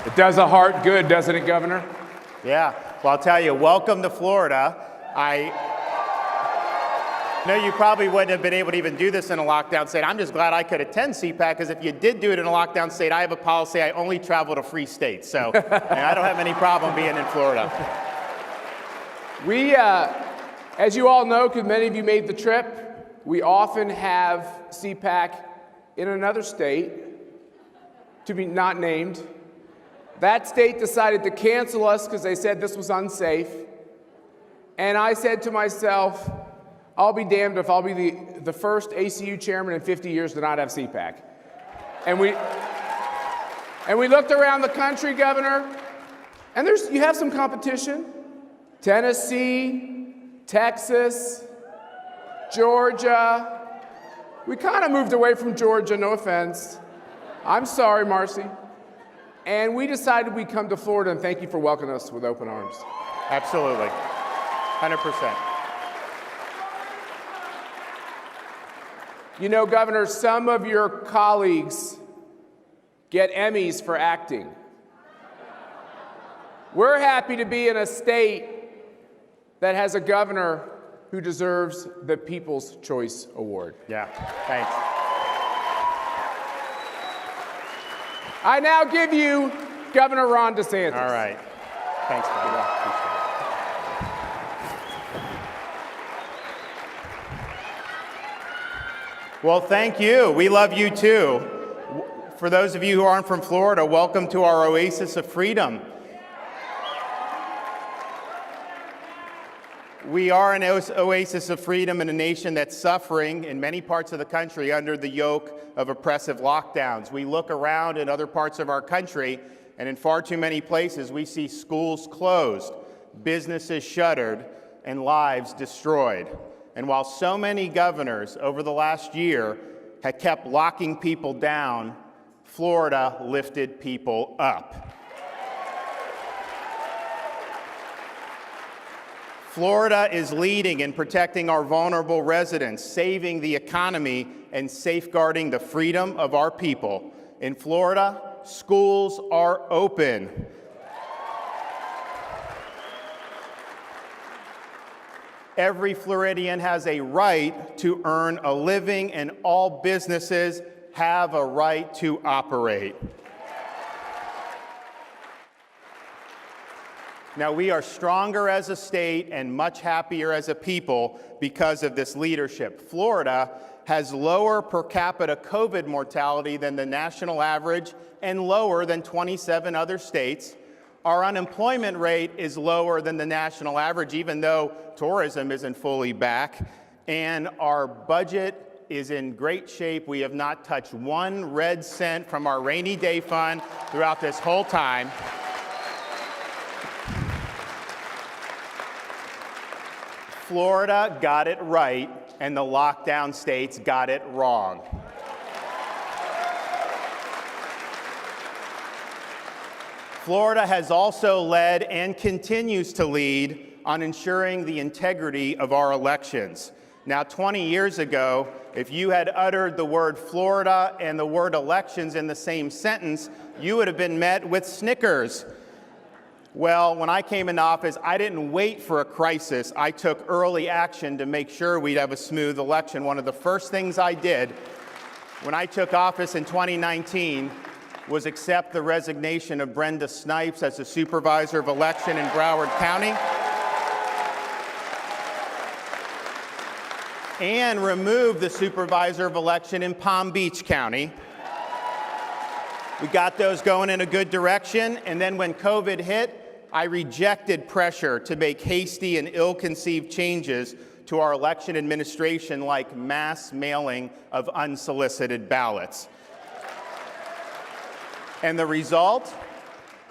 It does a heart good, doesn't it, Governor? Yeah, well, I'll tell you, welcome to Florida. I know you probably wouldn't have been able to even do this in a lockdown state. I'm just glad I could attend CPAC, because if you did do it in a lockdown state, I have a policy, I only travel to free states. So I don't have any problem being in Florida. We, as you all know, because many of you made the trip, we often have CPAC in another state, to be not named. That state decided to cancel us because they said this was unsafe. And I said to myself, I'll be damned if I'll be the first ACU chairman in 50 years to not have CPAC. And we looked around the country, Governor, and you have some competition. Tennessee, Texas, Georgia. We kind of moved away from Georgia, no offense. I'm sorry, Marcy. And we decided we'd come to Florida, and thank you for welcoming us with open arms. Absolutely, 100%. You know, Governor, some of your colleagues get Emmys for acting. We're happy to be in a state that has a governor who deserves the People's Choice Award. Yeah, thanks. I now give you Governor Ron DeSantis. All right. Thanks, Governor. Well, thank you. We love you too. For those of you who aren't from Florida, welcome to our oasis of freedom. We are an oasis of freedom in a nation that's suffering in many parts of the country under the yoke of oppressive lockdowns. We look around in other parts of our country, and in far too many places, we see schools closed, businesses shuttered, and lives destroyed. And while so many governors over the last year had kept locking people down, Florida lifted people up. Florida is leading in protecting our vulnerable residents, saving the economy, and safeguarding the freedom of our people. In Florida, schools are open. Every Floridian has a right to earn a living, and all businesses have a right to operate. Now, we are stronger as a state and much happier as a people because of this leadership. Florida has lower per capita COVID mortality than the national average and lower than 27 other states. Our unemployment rate is lower than the national average, even though tourism isn't fully back. And our budget is in great shape. We have not touched one red cent from our rainy day fund throughout this whole time. Florida got it right, and the lockdown states got it wrong. Florida has also led and continues to lead on ensuring the integrity of our elections. Now, 20 years ago, if you had uttered the word Florida and the word elections in the same sentence, you would have been met with snickers. Well, when I came into office, I didn't wait for a crisis. I took early action to make sure we'd have a smooth election. One of the first things I did when I took office in 2019 was accept the resignation of Brenda Snipes as the supervisor of election in Broward County and remove the supervisor of election in Palm Beach County. We got those going in a good direction, and then when COVID hit, I rejected pressure to make hasty and ill-conceived changes to our election administration like mass mailing of unsolicited ballots. And the result,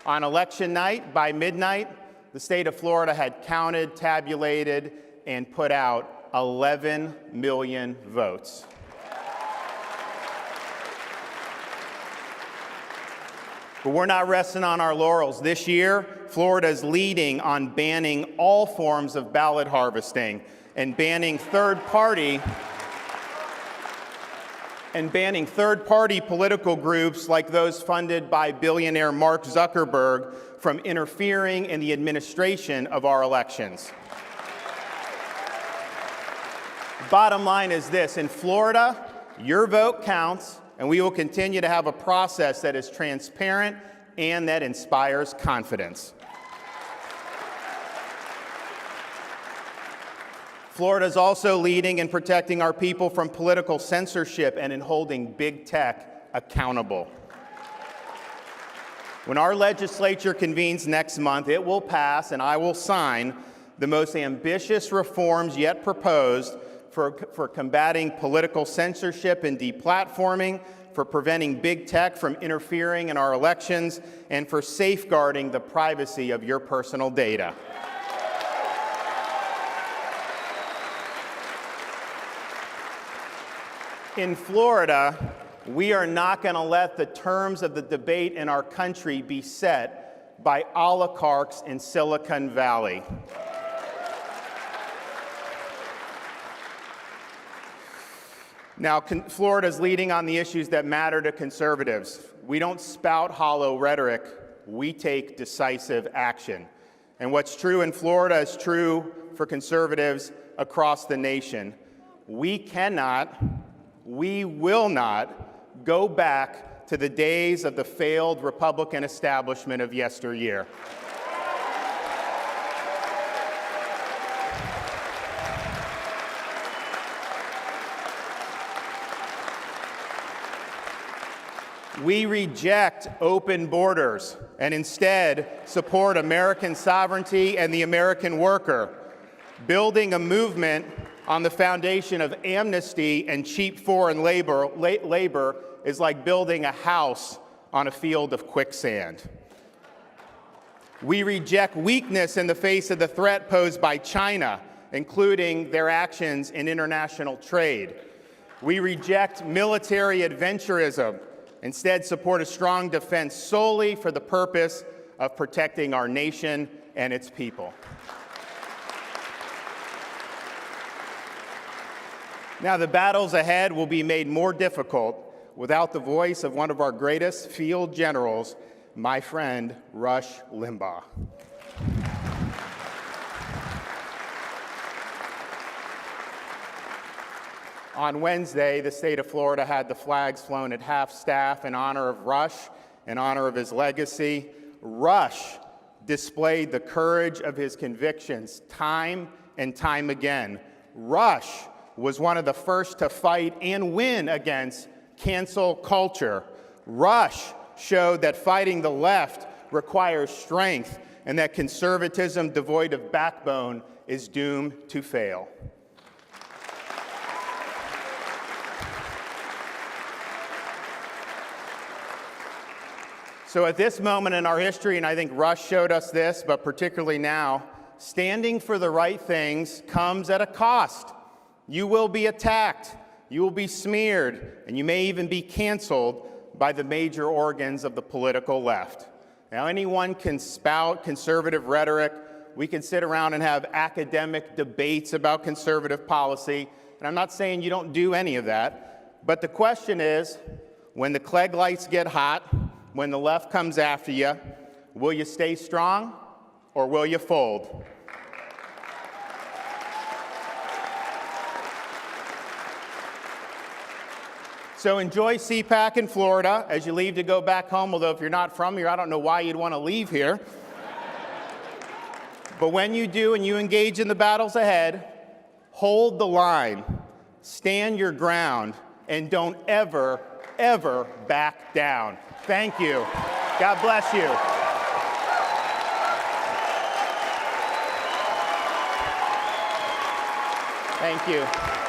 on election night, by midnight, the state of Florida had counted, tabulated, and put out 11 million votes. But we're not resting on our laurels. This year, Florida is leading on banning all forms of ballot harvesting and banning third-party political groups like those funded by billionaire Mark Zuckerberg from interfering in the administration of our elections. Bottom line is this: in Florida, your vote counts, and we will continue to have a process that is transparent and that inspires confidence. Florida is also leading in protecting our people from political censorship and in holding big tech accountable. When our legislature convenes next month, it will pass, and I will sign, the most ambitious reforms yet proposed for combating political censorship and deplatforming, for preventing big tech from interfering in our elections, and for safeguarding the privacy of your personal data. In Florida, we are not going to let the terms of the debate in our country be set by oligarchs in Silicon Valley. Now, Florida is leading on the issues that matter to conservatives. We don't spout hollow rhetoric. We take decisive action. And what's true in Florida is true for conservatives across the nation. We cannot, we will not go back to the days of the failed Republican establishment of yesteryear. We reject open borders and instead support American sovereignty and the American worker. Building a movement on the foundation of amnesty and cheap foreign labor is like building a house on a field of quicksand. We reject weakness in the face of the threat posed by China, including their actions in international trade. We reject military adventurism. Instead, support a strong defense solely for the purpose of protecting our nation and its people. Now, the battles ahead will be made more difficult without the voice of one of our greatest field generals, my friend Rush Limbaugh. On Wednesday, the state of Florida had the flags flown at half-staff in honor of Rush, in honor of his legacy. Rush displayed the courage of his convictions time and time again. Rush was one of the first to fight and win against cancel culture. Rush showed that fighting the left requires strength and that conservatism devoid of backbone is doomed to fail. So at this moment in our history, and I think Rush showed us this, but particularly now, standing for the right things comes at a cost. You will be attacked, you will be smeared, and you may even be canceled by the major organs of the political left. Now, anyone can spout conservative rhetoric. We can sit around and have academic debates about conservative policy, and I'm not saying you don't do any of that, but the question is, when the Klieg lights get hot, when the left comes after you, will you stay strong or will you fold? So enjoy CPAC in Florida as you leave to go back home, although if you're not from here, I don't know why you'd want to leave here. But when you do and you engage in the battles ahead, hold the line, stand your ground, and don't ever back down. Thank you. God bless you. Thank you.